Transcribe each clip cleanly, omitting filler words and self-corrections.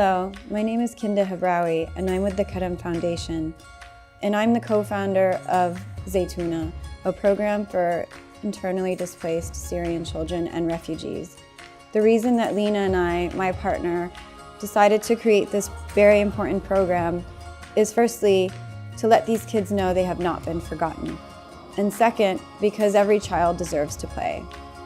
Hello, my name is Kinda Habrawi and I'm with the Karam Foundation. And I'm the co-founder of Zeitouna, a program for internally displaced Syrian children and refugees. The reason that Lena and I, my partner, decided to create this very important program is firstly, to let these kids know they have not been forgotten. And second, because every child deserves to play.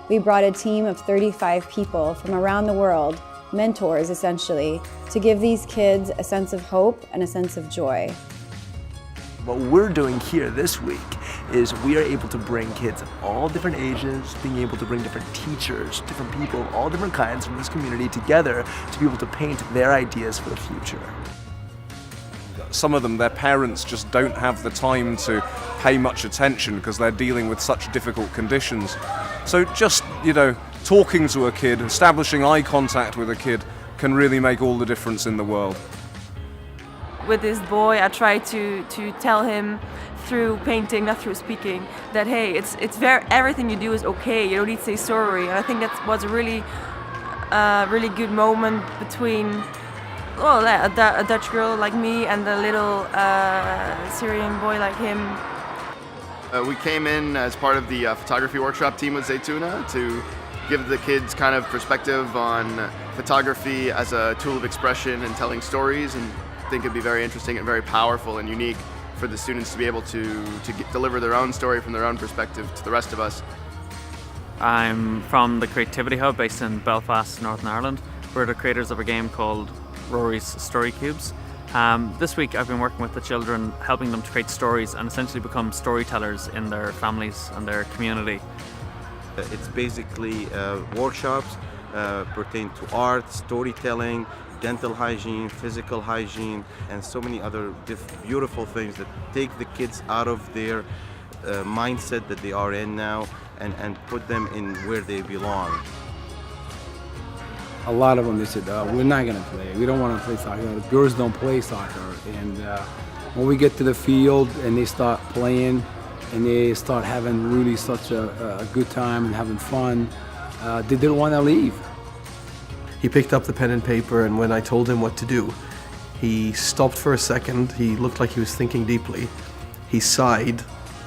We brought a team of 35 people from around the world, mentors essentially, to give these kids a sense of hope and a sense of joy. What we're doing here this week is we are able to bring kids of all different ages, being able to bring different teachers, different people, all different kinds from this community together to be able to paint their ideas for the future. Some of them, their parents just don't have the time to pay much attention because they're dealing with such difficult conditions. So just, talking to a kid, establishing eye contact with a kid can really make all the difference in the world. With this boy, I try to tell him through painting, not through speaking, that hey, everything you do is okay. You don't need to say sorry. And I think that was a really good moment between a Dutch girl like me and a little Syrian boy like him. We came in as part of the photography workshop team with Zeitouna to give the kids kind of perspective on photography as a tool of expression and telling stories, and I think it'd be very interesting and very powerful and unique for the students to be able to deliver their own story from their own perspective to the rest of us. I'm from the Creativity Hub based in Belfast, Northern Ireland. We're the creators of a game called Rory's Story Cubes. This week I've been working with the children, helping them to create stories and essentially become storytellers in their families and their community. It's basically workshops pertain to art, storytelling, dental hygiene, physical hygiene, and so many other beautiful things that take the kids out of their mindset that they are in now and put them in where they belong. A lot of them, they said, we're not going to play. We don't want to play soccer. The girls don't play soccer. And when we get to the field and they start playing and they start having really such a good time and having fun, they didn't want to leave. He picked up the pen and paper, and when I told him what to do, he stopped for a second. He looked like he was thinking deeply. He sighed,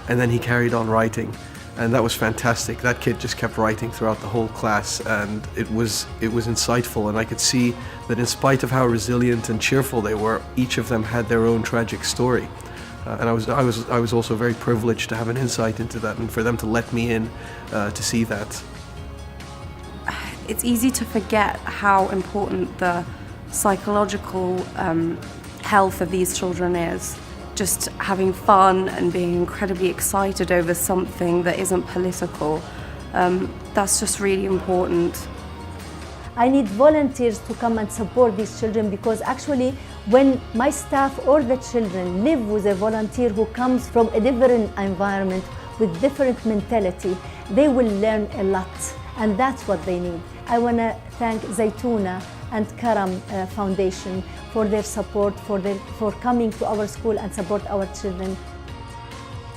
and then he carried on writing. And that was fantastic. That kid just kept writing throughout the whole class, and it was insightful. And I could see that in spite of how resilient and cheerful they were, each of them had their own tragic story. And I was also very privileged to have an insight into that, and for them to let me in to see that. It's easy to forget how important the psychological health of these children is. Just having fun and being incredibly excited over something that isn't political, that's just really important. I need volunteers to come and support these children, because actually when my staff or the children live with a volunteer who comes from a different environment with different mentality, they will learn a lot, and that's what they need. I want to thank Zeitouna and Karam Foundation for their support, for coming to our school and support our children.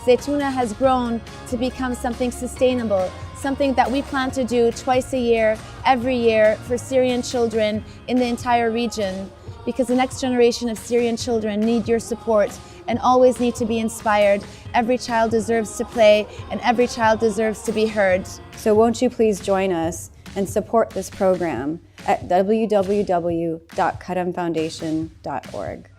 Zeitouna has grown to become something sustainable, something that we plan to do twice a year, every year, for Syrian children in the entire region, because the next generation of Syrian children need your support and always need to be inspired. Every child deserves to play, and every child deserves to be heard. So won't you please join us and support this program at www.karamfoundation.org.